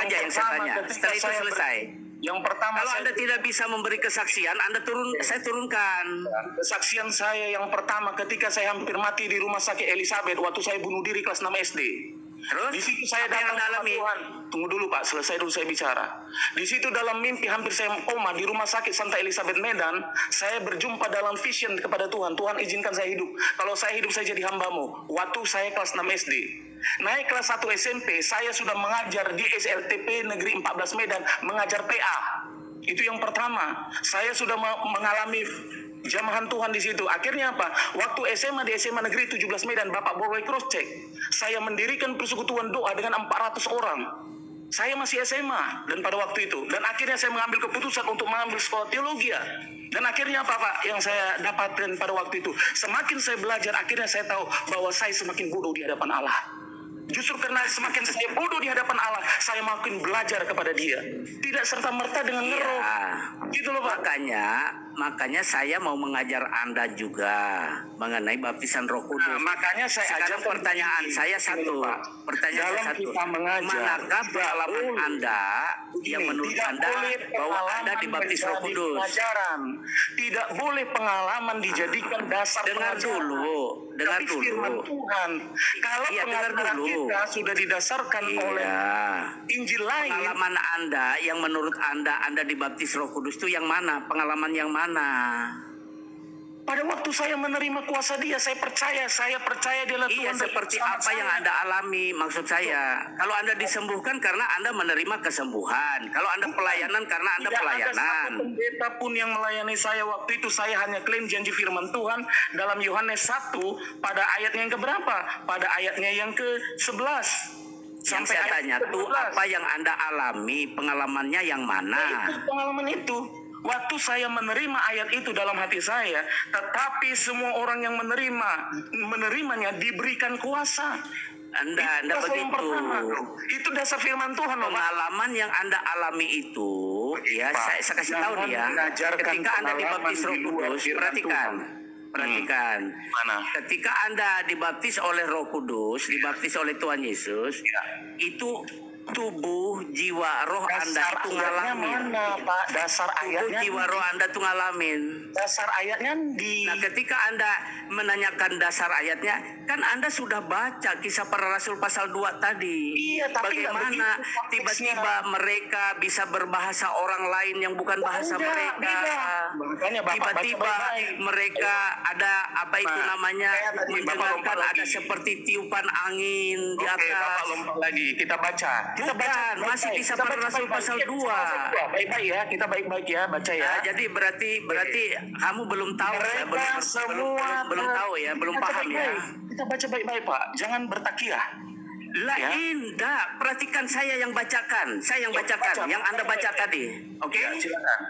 saja yang saya tanya. Setelah itu selesai. Yang pertama, kalau Anda tidak bisa memberi kesaksian, saya turunkan. Kesaksian saya yang pertama ketika saya hampir mati di rumah sakit Elizabeth waktu saya bunuh diri kelas 6 SD. Terus? Di situ saya datang sama Tuhan. Tunggu dulu Pak, selesai dulu saya bicara. Di situ dalam mimpi hampir saya koma di rumah sakit Santa Elizabeth Medan, saya berjumpa dalam vision kepada Tuhan. Tuhan izinkan saya hidup. Kalau saya hidup saya jadi hambamu. Waktu saya kelas 6 SD. Naik kelas 1 SMP, saya sudah mengajar di SLTP Negeri 14 Medan, mengajar PA. Itu yang pertama. Saya sudah mengalami jamahan Tuhan di situ. Akhirnya apa? Waktu SMA di SMA Negeri 17 Medan, Bapak boleh cross check. Saya mendirikan persekutuan doa dengan 400 orang. Saya masih SMA dan pada waktu itu. Dan akhirnya saya mengambil keputusan untuk mengambil sekolah teologi. Dan akhirnya apa Pak yang saya dapatkan pada waktu itu? Semakin saya belajar, akhirnya saya tahu bahwa saya semakin bodoh di hadapan Allah. Justru karena semakin saya bodoh di hadapan Allah, saya makin belajar kepada Dia. Tidak serta-merta dengan ngeroh. Gitu loh Pak. Makanya saya mau mengajar Anda juga mengenai baptisan Roh Kudus. Nah, makanya saya sekarang pertanyaan saya satu. Manakah pengalaman Anda yang menurut Anda bahwa Anda dibaptis Roh Kudus? Tidak boleh pengalaman dijadikan dasar dengar dulu. Firman Tuhan. Kalau pengalaman kita sudah didasarkan oleh Injil lain. Pengalaman Anda yang menurut Anda dibaptis Roh Kudus itu yang mana? Pengalaman yang mana? Pada waktu saya menerima kuasa Dia, saya percaya Dia adalah Tuhan. Seperti apa yang Anda alami, maksud saya. Kalau Anda disembuhkan karena Anda menerima kesembuhan. Kalau Anda pelayanan karena Anda pelayanan. Tidak ada satu pendeta pun yang melayani saya waktu itu. Saya hanya klaim janji firman Tuhan dalam Yohanes 1 pada ayatnya yang keberapa? Pada ayatnya yang ke-11. Yang saya tanya tuh apa yang Anda alami, pengalamannya yang mana? Itu pengalaman itu. Waktu saya menerima ayat itu dalam hati saya, tetapi semua orang yang menerimanya diberikan kuasa. Anda begitu. Itu dasar firman Tuhan. Pengalaman yang Anda alami itu, saya kasih tahu dia. Ketika Anda dibaptis Roh Kudus, perhatikan. Ketika Anda dibaptis oleh Roh Kudus, dibaptis oleh Tuhan Yesus, itu tubuh, jiwa, roh Anda itu ngalamin. Mana, Pak? Dasar ayatnya. Tubuh, jiwa, roh Anda itu ngalamin. Dasar ayatnya Nah, ketika Anda menanyakan dasar ayatnya, kan Anda sudah baca Kisah Para Rasul pasal 2 tadi. Iya, tapi bagaimana tiba-tiba mereka bisa berbahasa orang lain yang bukan bahasa mereka. Tiba-tiba mereka ada apa itu namanya, mendengarkan ada seperti tiupan angin di atas. Bapak lompat lagi, kita baca. Masih Kisah Para Rasul pasal 2. Baik-baik ya, kita baik-baik ya, baca ya. Jadi berarti kamu belum tahu ya, belum tahu ya, belum paham ya. Kita baca baik-baik Pak, jangan bertakiah. Indah, perhatikan saya yang bacakan, yang Anda baca tadi. Oke?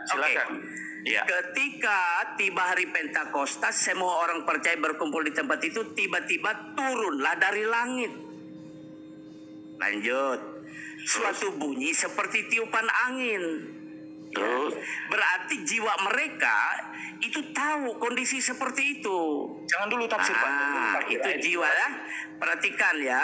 Silakan. Ya. Ketika tiba hari Pentakosta, semua orang percaya berkumpul di tempat itu, tiba-tiba turunlah dari langit. Lanjut. Suatu bunyi seperti tiupan angin. Berarti jiwa mereka itu tahu kondisi seperti itu. Jangan dulu tafsir Pak. Itu jiwa ya. Perhatikan ya.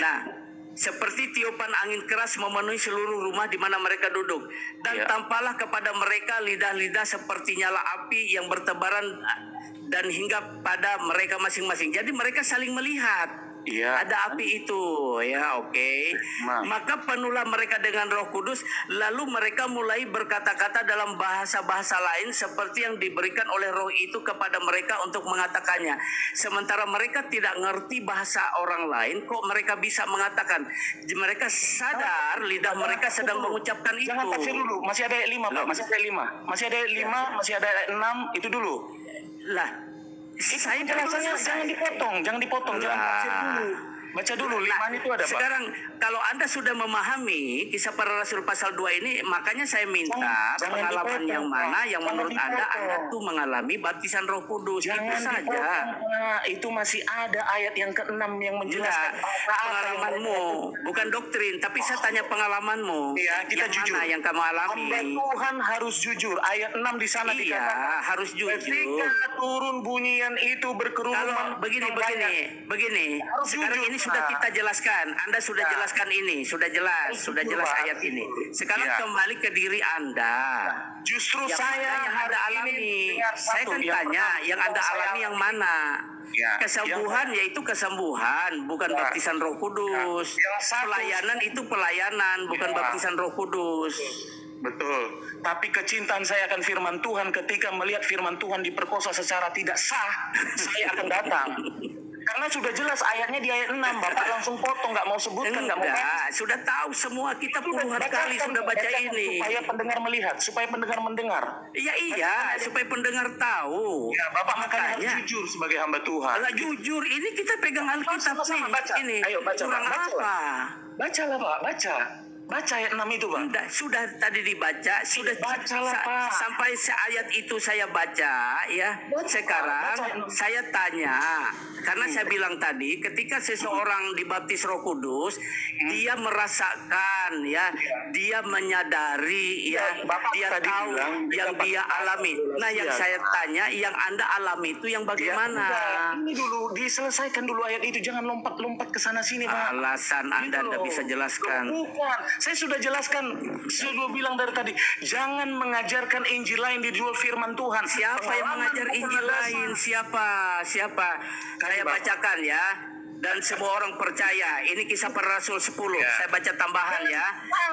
Nah, seperti tiupan angin keras memenuhi seluruh rumah di mana mereka duduk. Dan tampaklah kepada mereka lidah-lidah seperti nyala api yang bertebaran dan hingga pada mereka masing-masing. Jadi mereka saling melihat. Ada api itu, Maka penuhlah mereka dengan Roh Kudus, lalu mereka mulai berkata-kata dalam bahasa-bahasa lain seperti yang diberikan oleh Roh itu kepada mereka untuk mengatakannya. Sementara mereka tidak ngerti bahasa orang lain, kok mereka bisa mengatakan? Mereka sadar lidah mereka sedang mengucapkan itu. Jangan tafsir dulu, masih ada ayat 5 Pak, masih ada ayat 5, masih ada ayat 6, itu dulu. Saya jangan dipotong, jangan tafsir dulu. Baca dulu, 5 itu ada Pak. Sekarang kalau Anda sudah memahami Kisah Para Rasul pasal 2 ini, makanya saya minta pengalaman yang mana yang menurut Anda tuh mengalami baptisan Roh Kudus. Itu saja. Itu masih ada ayat yang ke-6 yang menjelaskan pengalamanmu, bukan doktrin, tapi saya tanya pengalamanmu. Kita yang jujur. Mana yang kamu alami? Tuhan harus jujur. Ayat 6 di sana dikatakan harus jujur. Ketika turun bunyian itu berkerumun. Kalau begini. Sekarang ini sudah kita jelaskan. Anda sudah jelaskan ini, sudah jelas ayat ini. Sekarang kembali ke diri Anda. Justru yang saya yang Anda alami. Saya kan tanya, yang Anda alami yang mana? Kesembuhan yaitu kesembuhan, bukan baptisan Roh Kudus. Pelayanan itu pelayanan, bukan baptisan Roh Kudus. Betul. Tapi kecintaan saya akan firman Tuhan, ketika melihat firman Tuhan diperkosa secara tidak sah, saya akan datang. Karena sudah jelas ayatnya di ayat 6, Bapak langsung potong, nggak mau sebutkan, nggak mau baca. Sudah tahu semua, kita puluhan kali sudah baca ini. Supaya pendengar melihat, supaya pendengar mendengar. Iya, supaya pendengar tahu. Ya, Bapak makanya harus jujur sebagai hamba Tuhan. Lah jujur, ini kita pegang Alkitab nih. Baca. Ini Ayo baca, kurang Pak. apa? Bacalah Pak, baca. Baca ayat 6 itu, Pak. Sudah tadi dibaca, sudah bacalah, Pak. Sampai ayat itu saya baca ya. Sekarang saya tanya, karena saya bilang tadi ketika seseorang dibaptis Roh Kudus, dia merasakan ya, dia menyadari ya, dia tahu yang dia alami. Nah, yang saya tanya, yang Anda alami itu yang bagaimana? Ini dulu diselesaikan dulu ayat itu, jangan lompat-lompat ke sana sini, Pak. Alasan Anda tidak bisa jelaskan. Bukan. Saya sudah jelaskan, sudah bilang dari tadi, jangan mengajarkan Injil lain di luar firman Tuhan. Siapa yang mengajar Injil lain? Siapa? Saya bacakan ya. Dan semua orang percaya. Ini Kisah Para Rasul 10. Saya baca tambahan ya.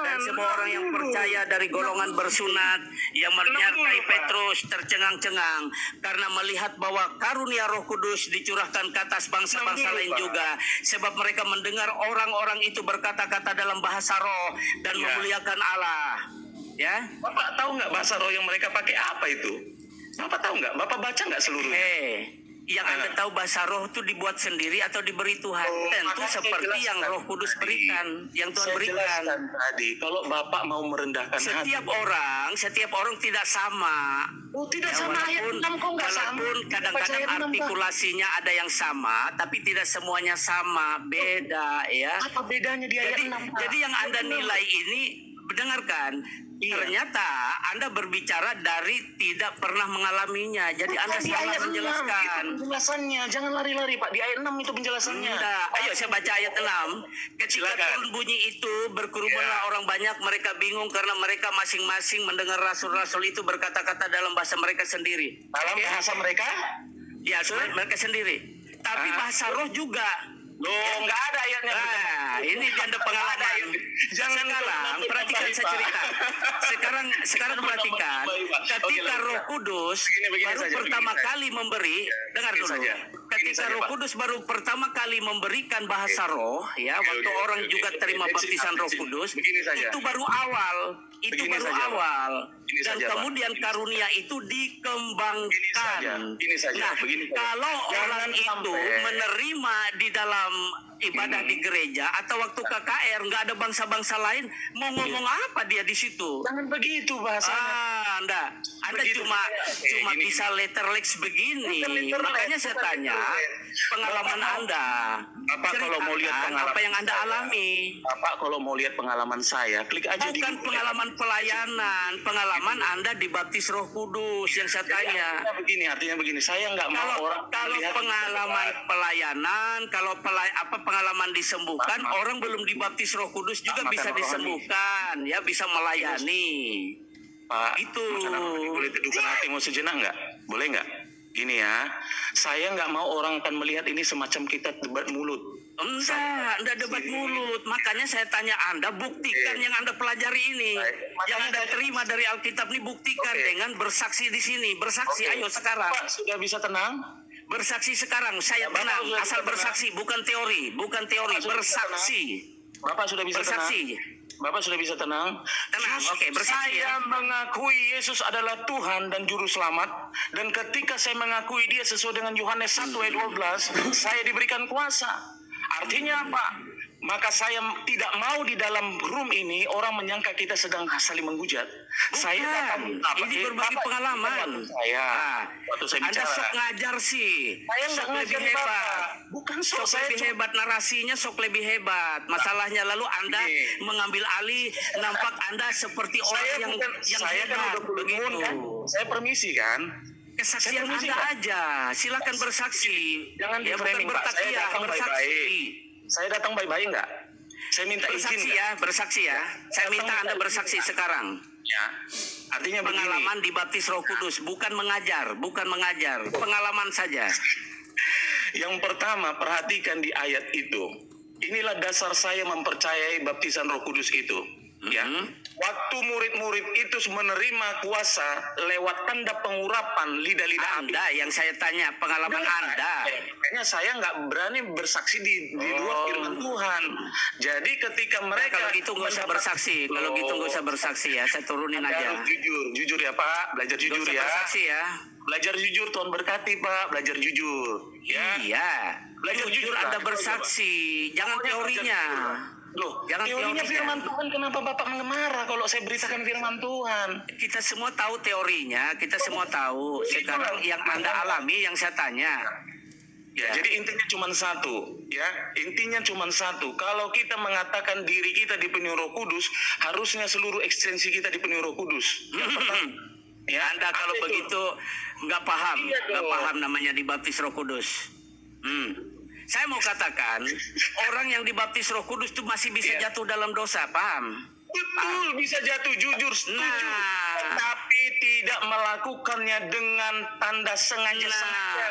Dan semua orang yang percaya dari golongan bersunat yang menyertai Petrus tercengang-cengang karena melihat bahwa karunia Roh Kudus dicurahkan ke atas bangsa-bangsa lain juga. Sebab mereka mendengar orang-orang itu berkata-kata dalam bahasa roh dan memuliakan Allah. Ya. Bapak tahu nggak bahasa roh yang mereka pakai apa itu? Bapak tahu nggak? Bapak baca nggak seluruhnya? Yang Anda tahu bahasa roh itu dibuat sendiri atau diberi Tuhan? Tentu seperti yang Roh Kudus berikan, yang Tuhan berikan. Tadi, kalau Bapak mau merendahkan setiap orang tidak sama. Tidak sama ayat 6 kok nggak sama. Walaupun kadang-kadang artikulasinya ada yang sama, tapi tidak semuanya sama, beda ya. Apa bedanya di ayat 6? Jadi yang Anda nilai ini, dengarkan. Ternyata Anda berbicara dari tidak pernah mengalaminya. Jadi Anda salah menjelaskan. Penjelasannya, jangan lari-lari Pak. Di ayat 6 itu penjelasannya. Ayo saya baca ayat 6. Ketika turun bunyi itu, berkerumunlah orang banyak. Mereka bingung karena mereka masing-masing mendengar rasul-rasul itu berkata-kata dalam bahasa mereka sendiri. Dalam bahasa mereka? Ya, mereka sendiri. Tapi bahasa roh juga. Loh, nggak ada ayatnya. Ini Anda pengalaman. Sekarang perhatikan saya cerita. Sekarang perhatikan. Ketika Roh Kudus baru pertama kali memberi, dengar dulu. Ketika Roh Kudus baru pertama kali memberikan bahasa roh, ya, waktu orang juga terima baptisan Roh Kudus, itu baru awal. Itu baru awal. Dan kemudian karunia itu dikembangkan. Nah, kalau orang itu menerima di dalam ibadah di gereja atau waktu KKR nggak ada bangsa-bangsa lain, mau ngomong apa dia di situ? Jangan begitu bahasanya. Anda cuma bisa letterlex begini. Makanya saya tanya pengalaman Anda. Bapak kalau mau lihat pengalaman apa yang Anda alami? Bapak kalau mau lihat pengalaman saya, klik aja di bukan pengalaman pelayanan, pengalaman Anda dibaptis Roh Kudus yang saya tanya. Artinya begini, saya nggak mau orang kalau pengalaman pelayanan, kalau pengalaman disembuhkan, orang belum dibaptis Roh Kudus juga bisa disembuhkan, ya, bisa melayani. Pak, itu boleh teduhkan hatimu sejenak nggak? Boleh nggak? Gini ya, saya nggak mau orang akan melihat ini semacam kita debat mulut. Enggak debat mulut. Makanya saya tanya Anda, buktikan yang Anda pelajari ini. Yang Anda terima dari Alkitab ini, buktikan dengan bersaksi di sini. Bersaksi, ayo sekarang. Pak, sudah bisa tenang? Bersaksi sekarang, saya tenang. Asal bersaksi, bukan teori. Bersaksi. Bapak sudah bisa bersaksi. Bapak sudah bisa tenang? Tenang, oke, bersaksi. Saya mengakui Yesus adalah Tuhan dan Juru Selamat. Dan ketika saya mengakui dia sesuai dengan Yohanes 1 ayat 12, saya diberikan kuasa. Artinya apa? Maka saya tidak mau di dalam room ini orang menyangka kita sedang saling menghujat. Saya akan ini berbagi pengalaman. Waktu saya bicara. Anda sok ngajar sih. Saya sok lebih hebat. Bukan sok lebih hebat, narasinya sok lebih hebat. Masalahnya lalu Anda mengambil alih, nampak Anda seperti orang yang saya hebat. Kan begitu. Kan? Saya permisi kan? Kesaksian Anda aja, silakan bersaksi. Jangan bukan bertakiah, bersaksi. Saya datang baik-baik nggak? Saya minta Bersaksi izin. ya, bersaksi ya. Saya minta Anda bersaksi sekarang. Ya. Artinya Pengalaman begini. dibaptis Roh Kudus, bukan mengajar, pengalaman saja. Yang pertama, perhatikan di ayat itu. Inilah dasar saya mempercayai baptisan Roh Kudus itu. Ya. Waktu murid-murid itu menerima kuasa lewat tanda pengurapan lidah-lidah api. Anda yang saya tanya, pengalaman Anda. Kayaknya saya nggak berani bersaksi di luar firman Tuhan. Jadi ketika mereka Kalau gitu nggak usah bersaksi. Kalau gitu nggak usah bersaksi ya. Saya turunin aja. harus jujur ya Pak, belajar jujur Nggak usah ya. bersaksi ya. Belajar jujur, Tuhan berkati Pak, belajar jujur. Ya. Iya. Belajar jujur Anda Pak. bersaksi, jangan teorinya. Loh, Jangan teorinya teorinya. firman Tuhan, kenapa Bapak marah kalau saya beritakan firman Tuhan? Kita semua tahu teorinya, kita semua tahu. Sekarang yang Anda alami, yang saya tanya. Ya, jadi intinya cuma satu, ya. Intinya cuma satu. Kalau kita mengatakan diri kita dipenuhi Roh Kudus, harusnya seluruh ekstensi kita dipenuhi Roh Kudus. Yang pertama, ya, Anda kalau apa itu? begitu nggak paham, Iya nggak dong. paham namanya dibaptis Roh Kudus. Saya mau katakan, orang yang dibaptis Roh Kudus itu masih bisa Iya. jatuh dalam dosa, paham? Betul, bisa jatuh jujur, setuju. Nah. Tapi tidak melakukannya dengan tanda sengaja-sengaja.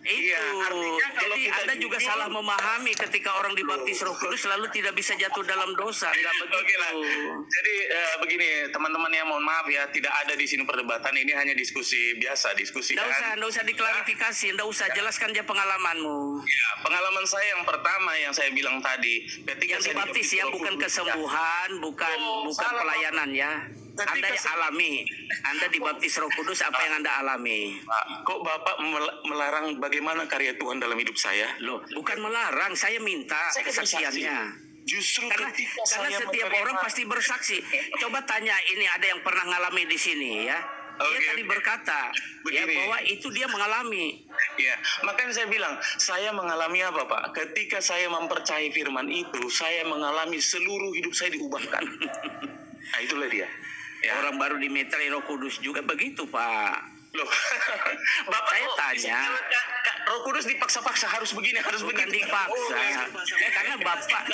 Itu. Iya, artinya kalau Jadi kita Anda juga jujur- salah memahami ketika orang dibaptis Roh Kudus lalu tidak bisa jatuh dalam dosa. Enggak begitu. Oke lah. Jadi begini, teman-teman yang mohon maaf ya, tidak ada di sini perdebatan, ini hanya diskusi biasa, diskusi. Nggak usah diklarifikasi, nggak usah jelaskan aja pengalamanmu. Ya, pengalaman saya yang pertama yang saya bilang tadi, ketika Yang saya dibaptis ya, Roh bukan Kudus, kesembuhan, bukan salah, pelayanan ya. Ketika Anda yang saya- alami, Anda dibaptis Roh Kudus, apa yang Anda alami? Pak, kok Bapak melarang bagaimana karya Tuhan dalam hidup saya? Loh, bukan melarang, saya minta Saya kesaksiannya. Justru Karena ketika saya setiap menerima- orang pasti bersaksi. Coba tanya, ini ada yang pernah ngalami di sini ya. Dia Oke, tadi oke. berkata ya Begini. bahwa itu dia mengalami. Ya, makanya saya bilang, saya mengalami apa Pak? Ketika saya mempercayai firman itu, saya mengalami seluruh hidup saya diubahkan. Nah, itulah dia. Ya. Orang baru dimeterai Roh Kudus juga begitu, Pak. Loh, Bapak Saya kok tanya. bisa bilang, Kak, Roh Kudus dipaksa-paksa harus begini, harus Bukan begitu. dipaksa. Karena Bapak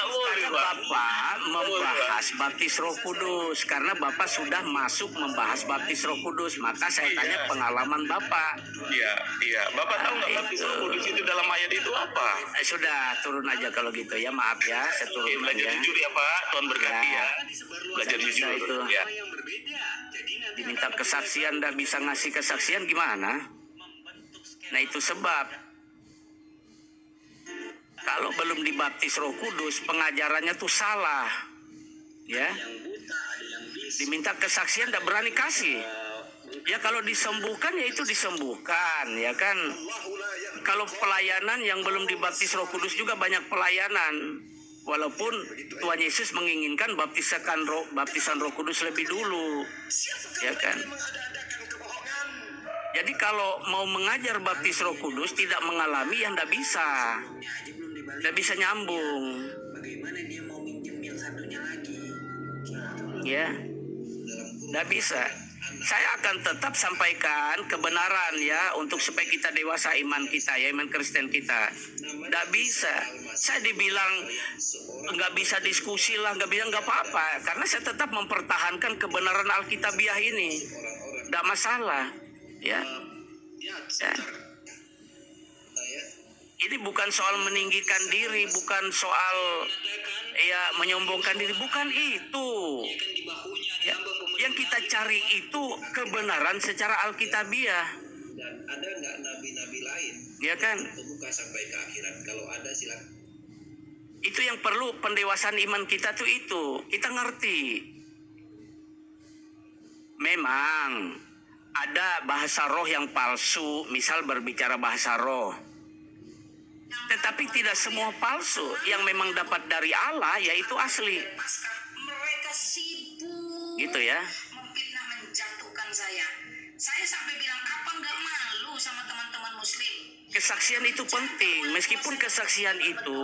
membahas Pak. baptis Roh Kudus. Karena Bapak sudah masuk membahas baptis Roh Kudus. Maka saya tanya pengalaman Bapak. Iya, iya. Bapak tahu nggak Nah, baptis itu. Roh Kudus itu dalam ayat itu apa? Sudah turun aja kalau gitu ya. Maaf ya, saya Oke, turun belajar aja. jujur ya Pak, Tuhan berkati Ya. ya. Belajar jujur. Nah, itu. Ya. Diminta kesaksian, nggak bisa ngasih kesaksian gimana? Nah itu sebab kalau belum dibaptis Roh Kudus, pengajarannya tuh salah, ya. Diminta kesaksian nggak berani kasih. Ya kalau disembuhkan ya itu disembuhkan, ya kan. Kalau pelayanan yang belum dibaptis Roh Kudus juga banyak pelayanan. Walaupun Tuhan Yesus menginginkan baptisan Roh Kudus lebih dulu, ya kan. Jadi kalau mau mengajar baptis Roh Kudus tidak mengalami yang tidak bisa nyambung. Ya, tidak bisa. Saya akan tetap sampaikan kebenaran ya untuk supaya kita dewasa iman kita ya, iman Kristen kita. Tidak bisa. Saya dibilang nggak bisa diskusi lah, nggak apa-apa. Karena saya tetap mempertahankan kebenaran Alkitabiah ini. Tidak masalah. Ya. Ya. Ini bukan soal meninggikan diri, bukan soal ya menyombongkan diri, bukan itu. Ya. Yang kita cari itu kebenaran secara Alkitabiah. Dan ada nggak nabi-nabi lain Ya kan? terbuka sampai ke akhirat? Kalau ada silakan. Itu yang perlu pendewasaan iman kita tuh itu. Kita ngerti. Memang ada bahasa roh yang palsu, misal berbicara bahasa roh. Tetapi tidak semua palsu. Yang memang dapat dari Allah yaitu asli. Mereka sibuk Gitu ya. memfitnah, menjatuhkan saya. Saya sampai bilang, apa nggak malu sama teman-teman muslim? Kesaksian itu penting. Meskipun kesaksian itu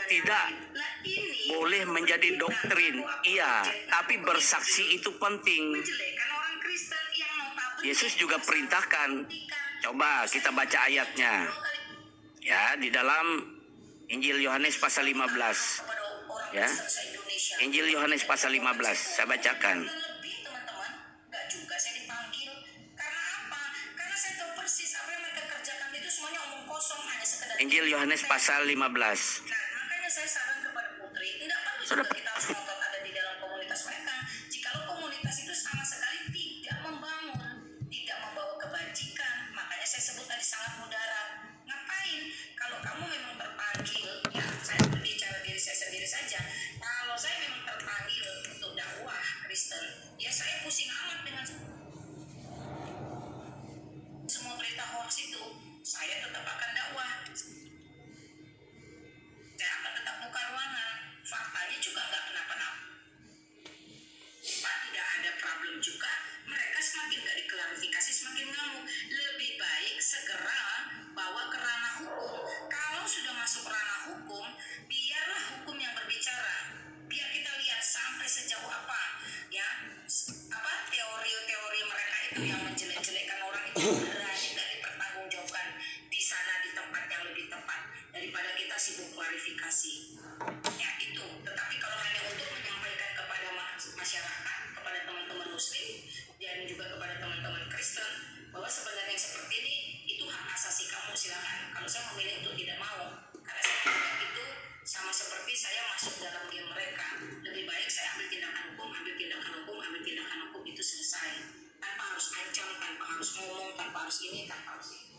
tidak Lah ini boleh menjadi doktrin. Iya, tapi bersaksi itu penting. menjelekan orang Kristen yang notabene Yesus juga perintahkan. Coba kita baca ayatnya. Ya, di dalam Injil Yohanes pasal 15. kepada orang Ya. Kristen se-Indonesia. Injil Yohanes pasal 15. Saya bacakan. Lebih teman-teman, nggak juga saya dipanggil. Karena apa? Karena saya tahu persis apa yang mereka kerjakan itu semuanya omong kosong, hanya sekedar. Injil Yohanes pasal 15. Nah, makanya saya saran kepada Putri, tidak perlu Sudah. juga kita harus ngotot ada di dalam komunitas mereka. Jikalau komunitas itu sama sekali tidak membangun, tidak membawa kebajikan, makanya saya sebut tadi sangat mudarat. Ngapain? Kalau kamu memang terpanggil, ya saya berbicara diri saya sendiri saja. Kalau saya memang terpanggil untuk dakwah Kristen, ya saya pusing amat dengan semua berita hoax itu. Saya tetap akan dakwah. Saya akan tetap buka ruangan. Faktanya juga nggak kenapa-napa. Pak, tidak ada problem juga. Mereka semakin nggak diklarifikasi, semakin ngamuk. Lebih baik segera bawa ke ranah hukum. Kalau sudah masuk ranah hukum, biarlah hukum yang berbicara. Biar kita lihat sampai sejauh apa, ya, apa teori-teori mereka itu yang menjelek-jelekkan orang itu berani nggak dipertanggungjawabkan di sana di tempat yang lebih tepat daripada kita sibuk klarifikasi. Ya itu. Tetapi kalau hanya untuk menyampaikan kepada masyarakat, kepada teman-teman Muslim dan juga kepada teman-teman Kristen bahwa sebenarnya yang seperti ini itu hak asasi kamu, silakan. Kalau saya memilih untuk tidak mau, karena saya menganggap itu sama seperti saya masuk dalam game mereka. Lebih baik saya ambil tindakan hukum, ambil tindakan hukum, ambil tindakan hukum, itu selesai. Tanpa harus ancam, tanpa harus ngomong, tanpa harus ini, tanpa harus ini.